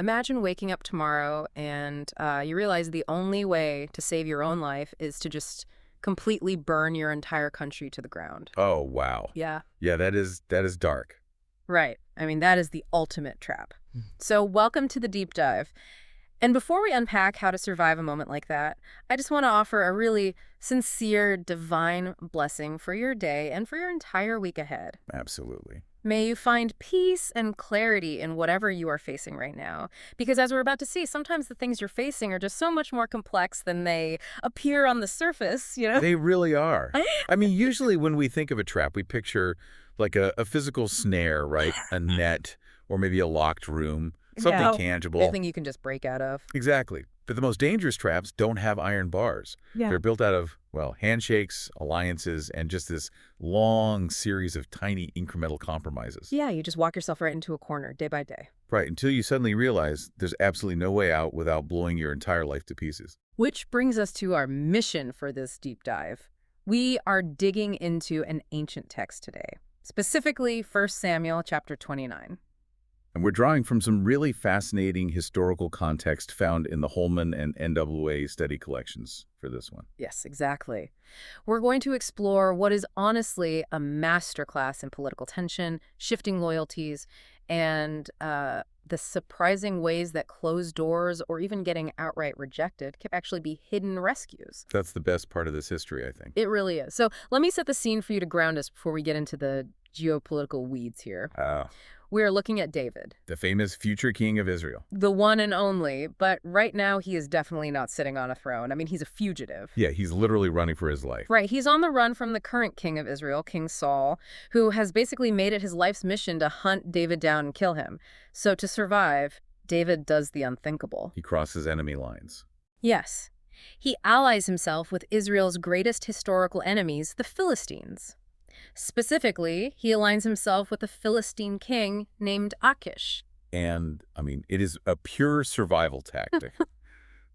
Imagine waking up tomorrow and you realize the only way to save your own life is to just completely burn your entire country to the ground. Oh, wow. Yeah. Yeah, that is dark. Right. I mean, that is the ultimate trap. So welcome to the deep dive. And before we unpack how to survive a moment like that, I just want to offer a really sincere, divine blessing for your day and for your entire week ahead. Absolutely. May you find peace and clarity in whatever you are facing right now. Because as we're about to see, sometimes the things you're facing are just so much more complex than they appear on the surface, you know? They really are. I mean, usually when we think of a trap, we picture like a physical snare, right? A net, or maybe a locked room, something Yeah. tangible. Anything you can just break out of. Exactly. But the most dangerous traps don't have iron bars. Yeah. They're built out of, well, handshakes, alliances, and just this long series of tiny incremental compromises. Yeah, you just walk yourself right into a corner day by day. Right, until you suddenly realize there's absolutely no way out without blowing your entire life to pieces. Which brings us to our mission for this deep dive. We are digging into an ancient text today, specifically 1 Samuel chapter 29. And we're drawing from some really fascinating historical context found in the Holman and NWA study collections for this one. Yes, exactly. We're going to explore what is honestly a masterclass in political tension, shifting loyalties, and the surprising ways that closed doors or even getting outright rejected can actually be hidden rescues. That's the best part of this history, I think. It really is. So let me set the scene for you to ground us before we get into the geopolitical weeds here. We are looking at David, The famous future king of Israel. the one and only, but right now he is definitely not sitting on a throne. I mean, he's a fugitive. Yeah, he's literally running for his life. Right, he's on the run from the current king of Israel, King Saul, who has basically made it his life's mission to hunt David down and kill him. So to survive, David does the unthinkable. He crosses enemy lines. Yes, he allies himself with Israel's greatest historical enemies, the Philistines. Specifically, he aligns himself with a Philistine king named Achish. And, I mean, it is a pure survival tactic.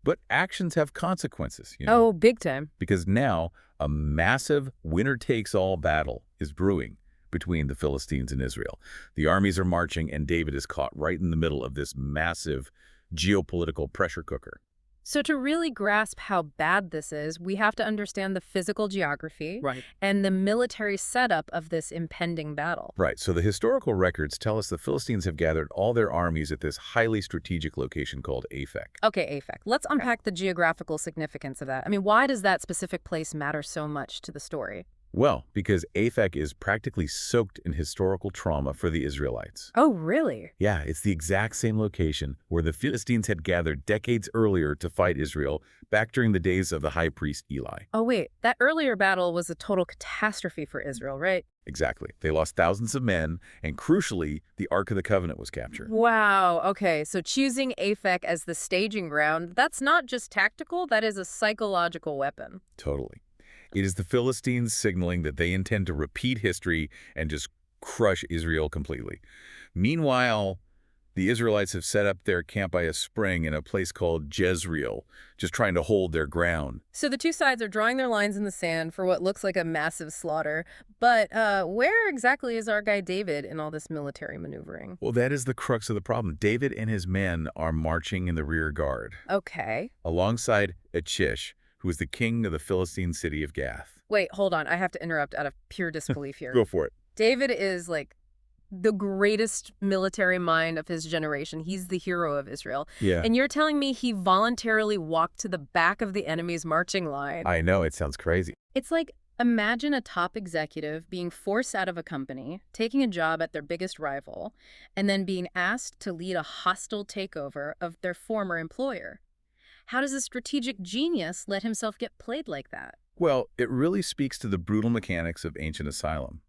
But actions have consequences, you know. Oh, big time. Because now a massive winner-takes-all battle is brewing between the Philistines and Israel. The armies are marching, and David is caught right in the middle of this massive geopolitical pressure cooker. So to really grasp how bad this is, we have to understand the physical geography and the military setup of this impending battle. Right, so the historical records tell us the Philistines have gathered all their armies at this highly strategic location called Aphek. Okay, Aphek. Let's unpack the geographical significance of that. I mean, why does that specific place matter so much to the story? Well, because Aphek is practically soaked in historical trauma for the Israelites. Oh, really? Yeah, it's the exact same location where the Philistines had gathered decades earlier to fight Israel, back during the days of the high priest Eli. Oh, wait. That earlier battle was a total catastrophe for Israel, right? Exactly. They lost thousands of men, and crucially, the Ark of the Covenant was captured. Wow. Okay, so choosing Aphek as the staging ground, that's not just tactical, that is a psychological weapon. Totally. It is the Philistines signaling that they intend to repeat history and just crush Israel completely. Meanwhile, the Israelites have set up their camp by a spring in a place called Jezreel, just trying to hold their ground. So the two sides are drawing their lines in the sand for what looks like a massive slaughter. But where exactly is our guy David in all this military maneuvering? Well, that is the crux of the problem. David and his men are marching in the rear guard, Okay. alongside Achish, who is the king of the Philistine city of Gath. Wait, hold on. I have to interrupt out of pure disbelief here. Go for it. David is like the greatest military mind of his generation. He's the hero of Israel. Yeah. And you're telling me he voluntarily walked to the back of the enemy's marching line. I know, it sounds crazy. It's like, imagine a top executive being forced out of a company, taking a job at their biggest rival, and then being asked to lead a hostile takeover of their former employer. How does a strategic genius let himself get played like that? Well, it really speaks to the brutal mechanics of ancient asylum.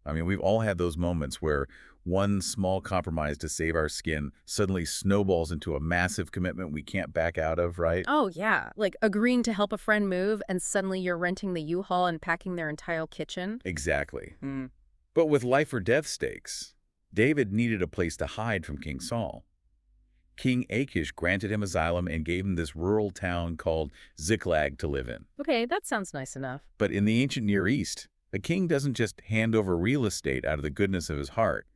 I mean, we've all had those moments where one small compromise to save our skin suddenly snowballs into a massive commitment we can't back out of, right? Oh, yeah. Like agreeing to help a friend move and suddenly you're renting the U-Haul and packing their entire kitchen. Exactly. But with life or death stakes, David needed a place to hide from King Saul. King Achish granted him asylum and gave him this rural town called Ziklag to live in. Okay, that sounds nice enough. But in the ancient Near East, a king doesn't just hand over real estate out of the goodness of his heart.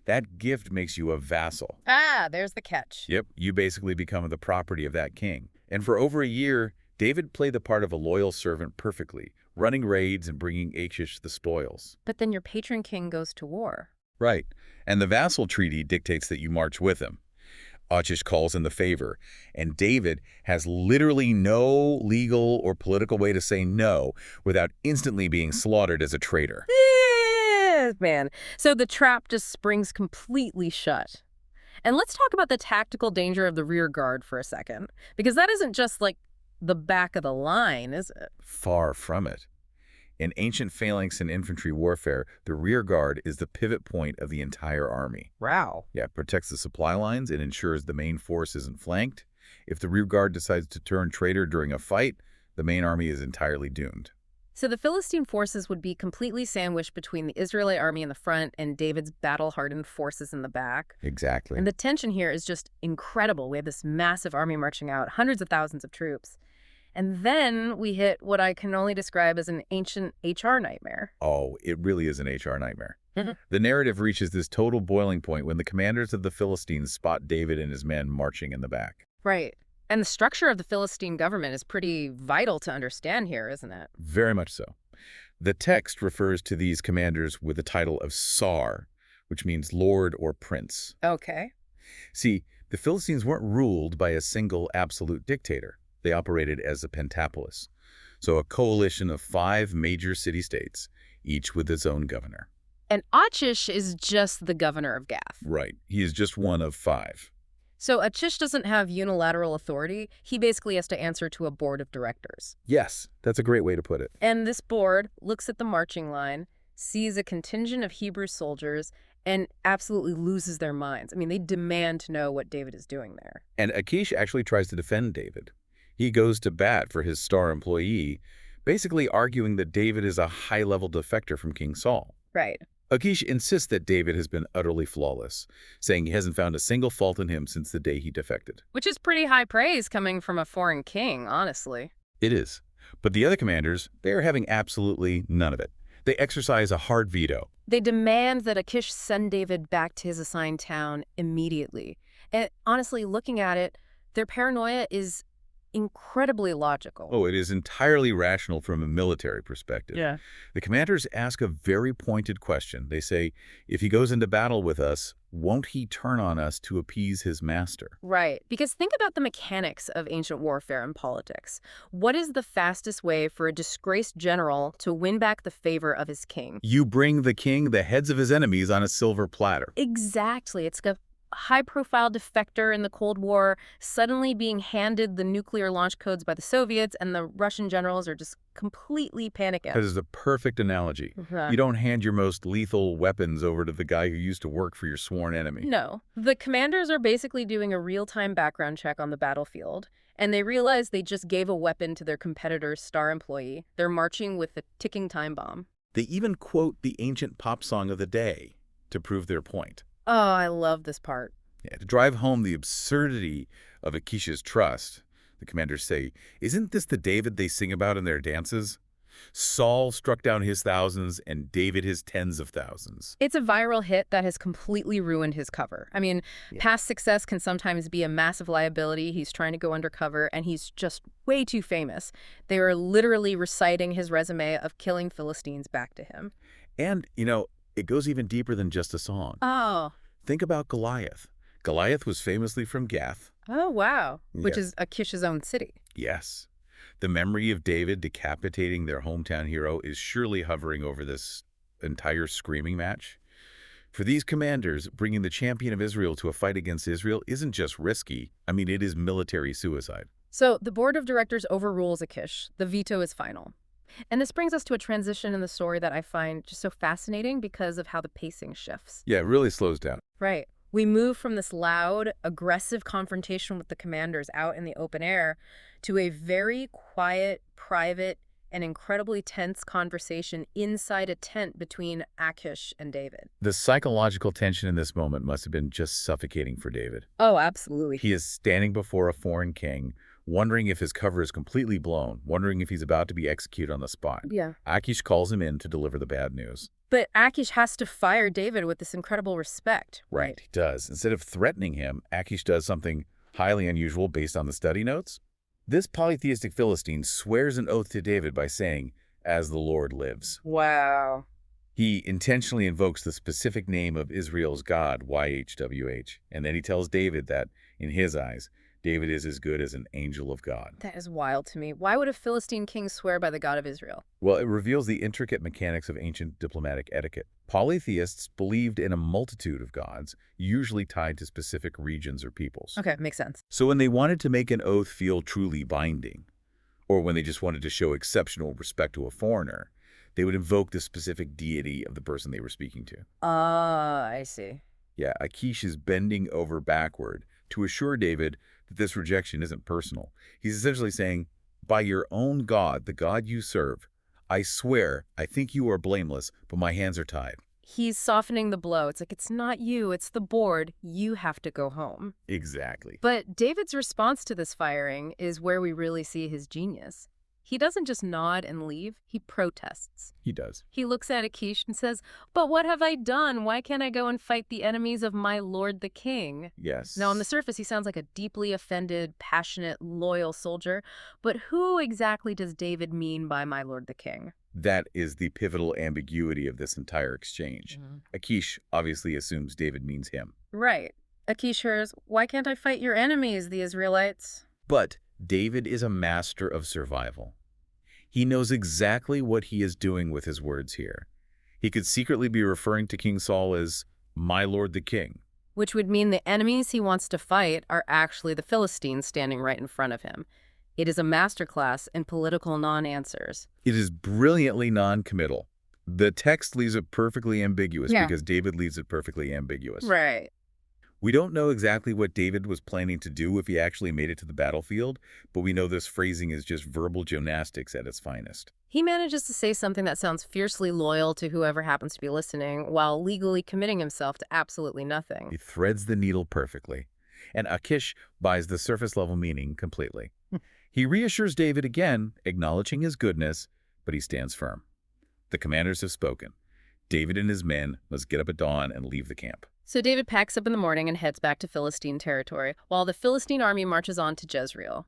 That gift makes you a vassal. Ah, there's the catch. Yep, you basically become the property of that king. And for over a year, David played the part of a loyal servant perfectly, running raids and bringing Achish the spoils. But then your patron king goes to war. Right. And the vassal treaty dictates that you march with him. Achish calls in the favor, and David has literally no legal or political way to say no without instantly being slaughtered as a traitor. Man. So the trap just springs completely shut. And let's talk about the tactical danger of the rear guard for a second, because that isn't just like the back of the line, is it? Far from it. In ancient phalanx and infantry warfare, the rear guard is the pivot point of the entire army. Wow. Yeah, it protects the supply lines. It ensures the main force isn't flanked. If the rear guard decides to turn traitor during a fight, the main army is entirely doomed. So the Philistine forces would be completely sandwiched between the Israelite army in the front and David's battle-hardened forces in the back. Exactly. And the tension here is just incredible. We have this massive army marching out, hundreds of thousands of troops. And then we hit what I can only describe as an ancient HR nightmare. Oh, it really is an HR nightmare. Mhm. The narrative reaches this total boiling point when the commanders of the Philistines spot David and his men marching in the back. Right. And the structure of the Philistine government is pretty vital to understand here, isn't it? Very much so. The text refers to these commanders with the title of Sar, which means lord or prince. Okay. See, the Philistines weren't ruled by a single absolute dictator. They operated as a pentapolis, so a coalition of 5 major city-states, each with its own governor. And Achish is just the governor of Gath. Right. He is just one of 5. So Achish doesn't have unilateral authority. He basically has to answer to a board of directors. Yes, that's a great way to put it. And this board looks at the marching line, sees a contingent of Hebrew soldiers, and absolutely loses their minds. I mean, they demand to know what David is doing there. And Achish actually tries to defend David. He goes to bat for his star employee, basically arguing that David is a high-level defector from King Saul. Right. Achish insists that David has been utterly flawless, saying he hasn't found a single fault in him since the day he defected. Which is pretty high praise coming from a foreign king, honestly. It is. But the other commanders, they are having absolutely none of it. They exercise a hard veto. They demand that Achish send David back to his assigned town immediately. And honestly, looking at it, their paranoia is incredibly logical. Oh, it is entirely rational from a military perspective. Yeah. The commanders ask a very pointed question. They say, if he goes into battle with us, won't he turn on us to appease his master? Right. Because think about the mechanics of ancient warfare and politics. What is the fastest way for a disgraced general to win back the favor of his king? You bring the king the heads of his enemies on a silver platter. Exactly. It's a high-profile defector in the Cold War suddenly being handed the nuclear launch codes by the Soviets, and the Russian generals are just completely panicking. That is the perfect analogy. You don't hand your most lethal weapons over to the guy who used to work for your sworn enemy. No. The commanders are basically doing a real-time background check on the battlefield, and they realize they just gave a weapon to their competitor's star employee. They're marching with a ticking time bomb. They even quote the ancient pop song of the day to prove their point. Oh, I love this part. Yeah, to drive home the absurdity of Achish's trust, the commanders say, isn't this the David they sing about in their dances? Saul struck down his thousands and David his tens of thousands. It's a viral hit that has completely ruined his cover. I mean, past success can sometimes be a massive liability. He's trying to go undercover, and he's just way too famous. They are literally reciting his resume of killing Philistines back to him. And, it goes even deeper than just a song. Oh. Think about Goliath. Goliath was famously from Gath. Oh, wow. Which Yes. is Achish's own city. Yes. The memory of David decapitating their hometown hero is surely hovering over this entire screaming match. For these commanders, bringing the champion of Israel to a fight against Israel isn't just risky. I mean, it is military suicide. So the board of directors overrules Achish. The veto is final. And this brings us to a transition in the story that I find just so fascinating because of how the pacing shifts. Yeah, it really slows down. Right. We move from this loud, aggressive confrontation with the commanders out in the open air to a very quiet, private, and incredibly tense conversation inside a tent between Achish and David. The psychological tension in this moment must have been just suffocating for David. Oh, absolutely. He is standing before a foreign king, wondering if his cover is completely blown, wondering if he's about to be executed on the spot. Yeah. Achish calls him in to deliver the bad news. But Achish has to fire David with this incredible respect. Right, he does. Instead of threatening him, Achish does something highly unusual based on the study notes. This polytheistic Philistine swears an oath to David by saying, "As the Lord lives." Wow. He intentionally invokes the specific name of Israel's God, YHWH, and then he tells David that, in his eyes, David is as good as an angel of God. That is wild to me. Why would a Philistine king swear by the God of Israel? Well, it reveals the intricate mechanics of ancient diplomatic etiquette. Polytheists believed in a multitude of gods, usually tied to specific regions or peoples. Okay, makes sense. So when they wanted to make an oath feel truly binding, or when they just wanted to show exceptional respect to a foreigner, they would invoke the specific deity of the person they were speaking to. Ah, I see. Yeah, Achish is bending over backward to assure David that this rejection isn't personal. He's essentially saying, by your own God, the God you serve, I swear, I think you are blameless, but my hands are tied. He's softening the blow. It's like, it's not you, it's the board. You have to go home. Exactly. But David's response to this firing is where we really see his genius. He doesn't just nod and leave, he protests. He does. He looks at Achish and says, "But what have I done? Why can't I go and fight the enemies of my lord the king?" Yes. Now, on the surface, he sounds like a deeply offended, passionate, loyal soldier. But who exactly does David mean by my lord the king? That is the pivotal ambiguity of this entire exchange. Achish obviously assumes David means him. Right. Achish hears, "Why can't I fight your enemies, the Israelites?" But David is a master of survival. He knows exactly what he is doing with his words here. He could secretly be referring to King Saul as my lord the king. Which would mean the enemies he wants to fight are actually the Philistines standing right in front of him. It is a masterclass in political non-answers. It is brilliantly non-committal. The text leaves it perfectly ambiguous because David leaves it perfectly ambiguous. Right. We don't know exactly what David was planning to do if he actually made it to the battlefield, but we know this phrasing is just verbal gymnastics at its finest. He manages to say something that sounds fiercely loyal to whoever happens to be listening, while legally committing himself to absolutely nothing. He threads the needle perfectly. And Achish buys the surface-level meaning completely. He reassures David again, acknowledging his goodness, but he stands firm. The commanders have spoken. David and his men must get up at dawn and leave the camp. So David packs up in the morning and heads back to Philistine territory, while the Philistine army marches on to Jezreel.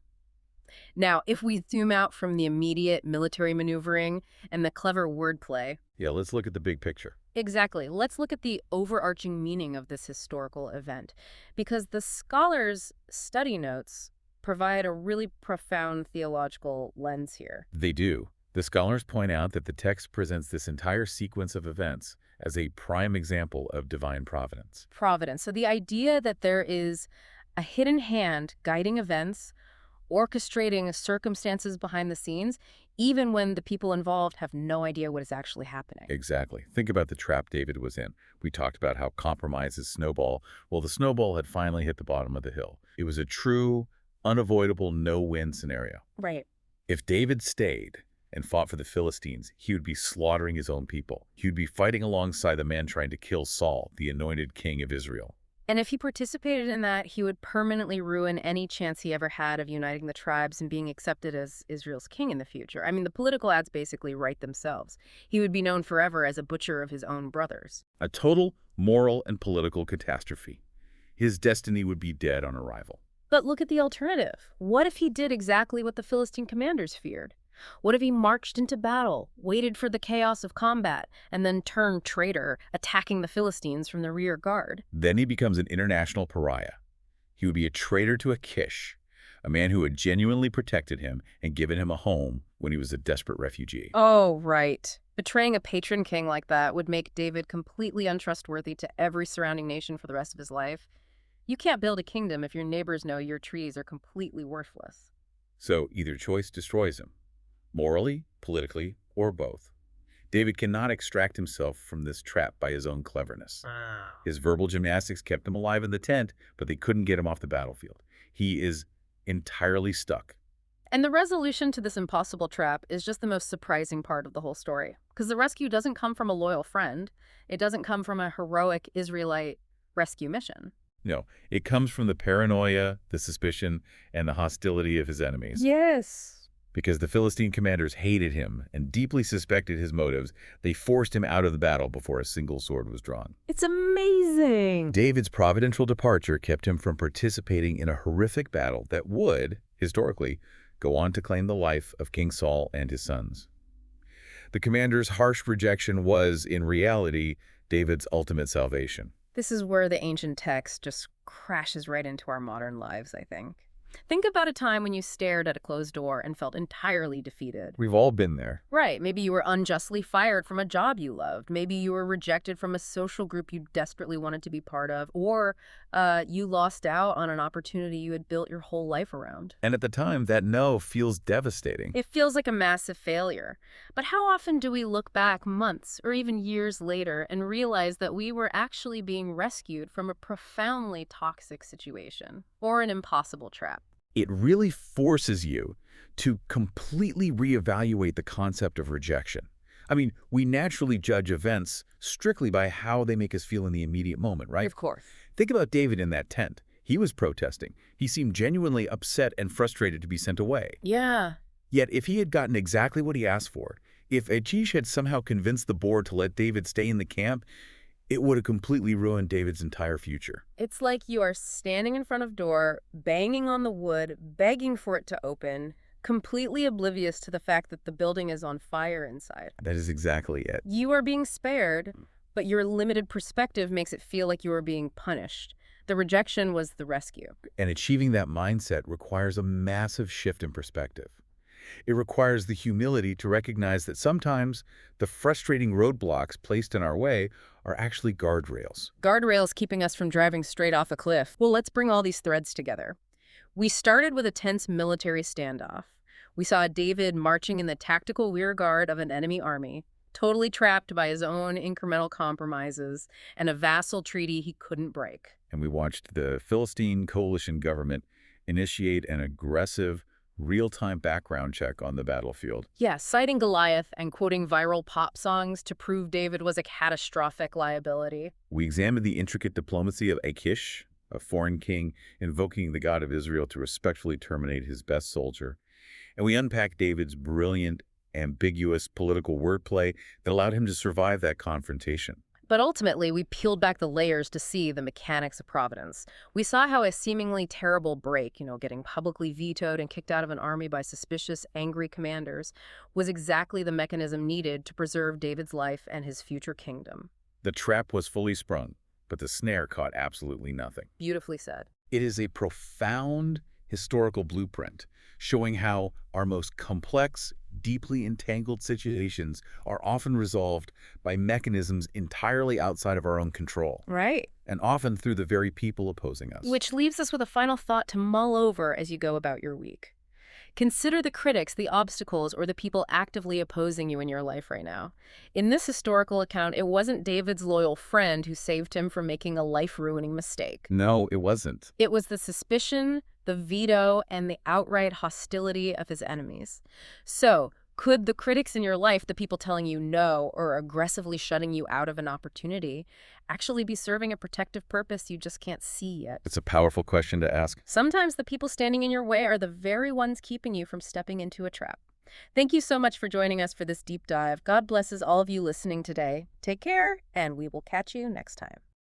Now, if we zoom out from the immediate military maneuvering and the clever wordplay... Yeah, let's look at the big picture. Exactly. Let's look at the overarching meaning of this historical event, because the scholars' study notes provide a really profound theological lens here. They do. The scholars point out that the text presents this entire sequence of events as a prime example of divine providence. Providence. So the idea that there is a hidden hand guiding events, orchestrating circumstances behind the scenes, even when the people involved have no idea what is actually happening. Exactly. Think about the trap David was in. We talked about how compromises snowball. Well, the snowball had finally hit the bottom of the hill. It was a true, unavoidable no-win scenario. Right. If David stayed and fought for the Philistines, he would be slaughtering his own people. He would be fighting alongside the man trying to kill Saul, the anointed king of Israel. And if he participated in that, he would permanently ruin any chance he ever had of uniting the tribes and being accepted as Israel's king in the future. I mean, the political ads basically write themselves. He would be known forever as a butcher of his own brothers. A total moral and political catastrophe. His destiny would be dead on arrival. But look at the alternative. What if he did exactly what the Philistine commanders feared? What if he marched into battle, waited for the chaos of combat, and then turned traitor, attacking the Philistines from the rear guard? Then he becomes an international pariah. He would be a traitor to Achish, a man who had genuinely protected him and given him a home when he was a desperate refugee. Oh, right. Betraying a patron king like that would make David completely untrustworthy to every surrounding nation for the rest of his life. You can't build a kingdom if your neighbors know your trees are completely worthless. So either choice destroys him. Morally, politically, or both. David cannot extract himself from this trap by his own cleverness. His verbal gymnastics kept him alive in the tent, but they couldn't get him off the battlefield. He is entirely stuck. And the resolution to this impossible trap is just the most surprising part of the whole story. Because the rescue doesn't come from a loyal friend. It doesn't come from a heroic Israelite rescue mission. No, it comes from the paranoia, the suspicion, and the hostility of his enemies. Yes. Because the Philistine commanders hated him and deeply suspected his motives, they forced him out of the battle before a single sword was drawn. It's amazing. David's providential departure kept him from participating in a horrific battle that would, historically, go on to claim the life of King Saul and his sons. The commander's harsh rejection was, in reality, David's ultimate salvation. This is where the ancient text just crashes right into our modern lives, I think. Think about a time when you stared at a closed door and felt entirely defeated. We've all been there. Right. Maybe you were unjustly fired from a job you loved. Maybe you were rejected from a social group you desperately wanted to be part of. Or you lost out on an opportunity you had built your whole life around. And at the time, that no feels devastating. It feels like a massive failure. But how often do we look back months or even years later and realize that we were actually being rescued from a profoundly toxic situation or an impossible trap? It really forces you to completely reevaluate the concept of rejection. I mean, we naturally judge events strictly by how they make us feel in the immediate moment, right? Of course. Think about David in that tent. He was protesting. He seemed genuinely upset and frustrated to be sent away. Yeah. Yet if he had gotten exactly what he asked for, if Achish had somehow convinced the board to let David stay in the camp, it would have completely ruined David's entire future. It's like you are standing in front of a door, banging on the wood, begging for it to open, completely oblivious to the fact that the building is on fire inside. That is exactly it. You are being spared, but your limited perspective makes it feel like you are being punished. The rejection was the rescue. And achieving that mindset requires a massive shift in perspective. It requires the humility to recognize that sometimes the frustrating roadblocks placed in our way are actually guardrails. Guardrails keeping us from driving straight off a cliff. Well, let's bring all these threads together. We started with a tense military standoff. We saw David marching in the tactical rearguard of an enemy army, totally trapped by his own incremental compromises and a vassal treaty he couldn't break. And we watched the Philistine coalition government initiate an aggressive, real-time background check on the battlefield. Yeah, citing Goliath and quoting viral pop songs to prove David was a catastrophic liability. We examined the intricate diplomacy of Achish, a foreign king invoking the God of Israel to respectfully terminate his best soldier. And we unpacked David's brilliant, ambiguous political wordplay that allowed him to survive that confrontation. But ultimately, we peeled back the layers to see the mechanics of providence. We saw how a seemingly terrible break, getting publicly vetoed and kicked out of an army by suspicious, angry commanders, was exactly the mechanism needed to preserve David's life and his future kingdom. The trap was fully sprung, but the snare caught absolutely nothing. Beautifully said. It is a profound historical blueprint showing how our most complex, deeply entangled situations are often resolved by mechanisms entirely outside of our own control. Right. And often through the very people opposing us. Which leaves us with a final thought to mull over as you go about your week. Consider the critics, the obstacles, or the people actively opposing you in your life right now. In this historical account, it wasn't David's loyal friend who saved him from making a life-ruining mistake. No, it wasn't. It was the suspicion, the veto, and the outright hostility of his enemies. So, could the critics in your life, the people telling you no or aggressively shutting you out of an opportunity, actually be serving a protective purpose you just can't see yet? It's a powerful question to ask. Sometimes the people standing in your way are the very ones keeping you from stepping into a trap. Thank you so much for joining us for this deep dive. God blesses all of you listening today. Take care, and we will catch you next time.